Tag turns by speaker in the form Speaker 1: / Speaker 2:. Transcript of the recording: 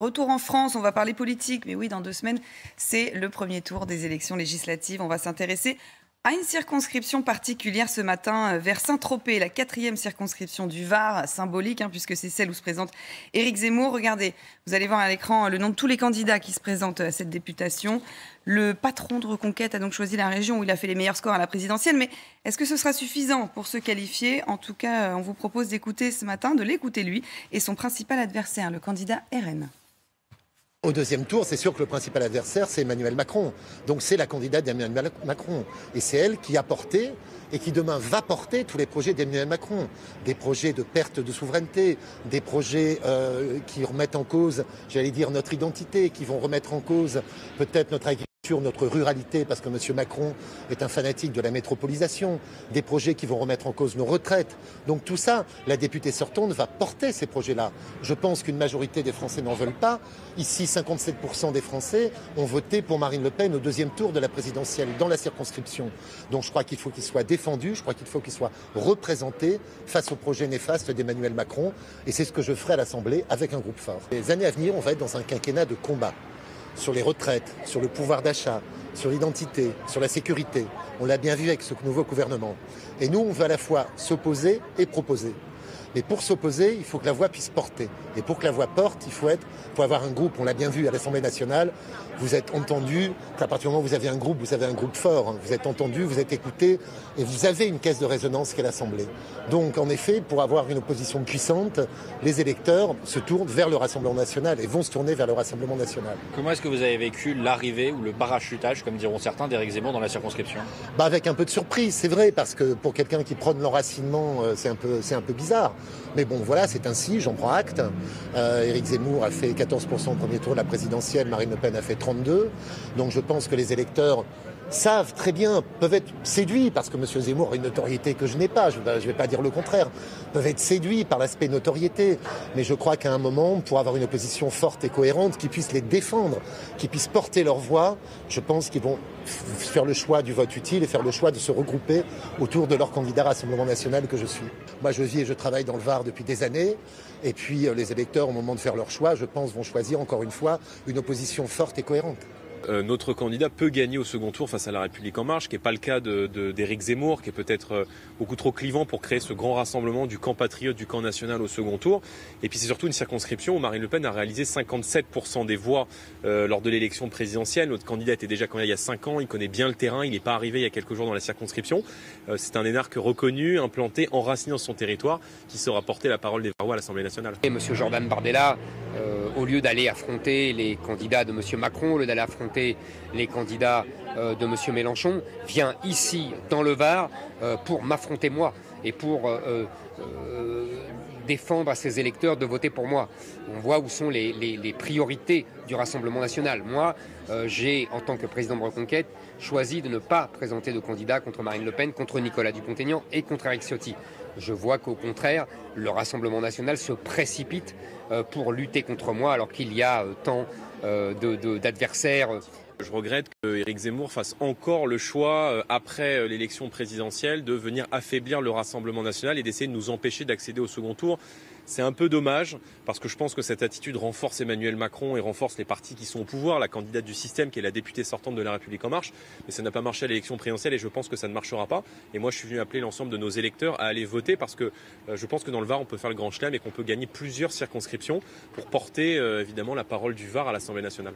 Speaker 1: Retour en France, on va parler politique, mais oui, dans 2 semaines, c'est le premier tour des élections législatives. On va s'intéresser à une circonscription particulière ce matin vers Saint-Tropez, la 4e circonscription du Var, symbolique, puisque c'est celle où se présente Éric Zemmour. Regardez, vous allez voir à l'écran le nom de tous les candidats qui se présentent à cette députation. Le patron de Reconquête a donc choisi la région où il a fait les meilleurs scores à la présidentielle. Mais est-ce que ce sera suffisant pour se qualifier? En tout cas, on vous propose d'écouter ce matin, de l'écouter lui et son principal adversaire, le candidat RN.
Speaker 2: Au deuxième tour, c'est sûr que le principal adversaire, c'est Emmanuel Macron. Donc c'est la candidate d'Emmanuel Macron. Et c'est elle qui a porté et qui demain va porter tous les projets d'Emmanuel Macron. Des projets de perte de souveraineté, des projets qui remettent en cause, j'allais dire, notre identité, qui vont remettre en cause peut-être notre agriculture, notre ruralité, parce que M. Macron est un fanatique de la métropolisation, des projets qui vont remettre en cause nos retraites. Donc tout ça, la députée sortante va porter ces projets-là. Je pense qu'une majorité des Français n'en veulent pas. Ici, 57% des Français ont voté pour Marine Le Pen au deuxième tour de la présidentielle dans la circonscription. Donc je crois qu'il faut qu'il soit défendu, je crois qu'il faut qu'il soit représenté face au projet néfaste d'Emmanuel Macron. Et c'est ce que je ferai à l'Assemblée avec un groupe fort. Les années à venir, on va être dans un quinquennat de combat. Sur les retraites, sur le pouvoir d'achat, sur l'identité, sur la sécurité. On l'a bien vu avec ce nouveau gouvernement. Et nous, on veut à la fois s'opposer et proposer. Mais pour s'opposer, il faut que la voix puisse porter. Et pour que la voix porte, il faut avoir un groupe. On l'a bien vu à l'Assemblée nationale. Vous êtes entendu. À partir du moment où vous avez un groupe fort. Vous êtes entendu, vous êtes écouté. Et vous avez une caisse de résonance qu'est l'Assemblée. Donc, en effet, pour avoir une opposition puissante, les électeurs se tournent vers le Rassemblement national et vont se tourner vers le Rassemblement national.
Speaker 3: Comment est-ce que vous avez vécu l'arrivée ou le parachutage, comme diront certains, d'Éric Zemmour dans la circonscription?
Speaker 2: Avec un peu de surprise, c'est vrai, parce que pour quelqu'un qui prône l'enracinement, c'est un peu bizarre. Mais bon, voilà, c'est ainsi, j'en prends acte. Éric Zemmour a fait 14% au premier tour de la présidentielle, Marine Le Pen a fait 32%. Donc je pense que les électeurs savent très bien, peuvent être séduits, parce que M. Zemmour a une notoriété que je n'ai pas, je ne vais pas dire le contraire, peuvent être séduits par l'aspect notoriété. Mais je crois qu'à un moment, pour avoir une opposition forte et cohérente, qui puisse les défendre, qui puisse porter leur voix, je pense qu'ils vont faire le choix du vote utile et faire le choix de se regrouper autour de leur candidat Rassemblement national que je suis. Moi, je vis et je travaille dans le Var depuis des années. Et puis, les électeurs, au moment de faire leur choix, je pense, vont choisir, encore une fois, une opposition forte et cohérente.
Speaker 4: Notre candidat peut gagner au second tour face à La République En Marche, ce qui n'est pas le cas d'Éric Zemmour, qui est peut-être beaucoup trop clivant pour créer ce grand rassemblement du camp patriote, du camp national au second tour. Et puis c'est surtout une circonscription où Marine Le Pen a réalisé 57% des voix lors de l'élection présidentielle. Notre candidat était déjà candidat il y a 5 ans, il connaît bien le terrain, il n'est pas arrivé il y a quelques jours dans la circonscription. C'est un énarque reconnu, implanté, enraciné dans son territoire, qui saura porter la parole des Varois à l'Assemblée nationale.
Speaker 5: Et Monsieur Jordan Bardella, au lieu d'aller affronter les candidats de Monsieur Macron, au lieu d'aller affronter les candidats de M. Mélenchon, vient ici, dans le Var, pour m'affronter moi et pour défendre à ses électeurs de voter pour moi. On voit où sont les priorités du Rassemblement national. Moi, j'ai, en tant que président de Reconquête, choisi de ne pas présenter de candidat contre Marine Le Pen, contre Nicolas Dupont-Aignan et contre Éric Ciotti. Je vois qu'au contraire, le Rassemblement national se précipite pour lutter contre moi, alors qu'il y a tant d'adversaires.
Speaker 4: Je regrette qu'Éric Zemmour fasse encore le choix, après l'élection présidentielle, de venir affaiblir le Rassemblement national et d'essayer de nous empêcher d'accéder au second tour. C'est un peu dommage, parce que je pense que cette attitude renforce Emmanuel Macron et renforce les partis qui sont au pouvoir, la candidate du système qui est la députée sortante de La République En Marche. Mais ça n'a pas marché à l'élection présidentielle et je pense que ça ne marchera pas. Et moi, je suis venu appeler l'ensemble de nos électeurs à aller voter, parce que je pense que dans le Var, on peut faire le grand chelem et qu'on peut gagner plusieurs circonscriptions pour porter évidemment la parole du Var à l'Assemblée nationale.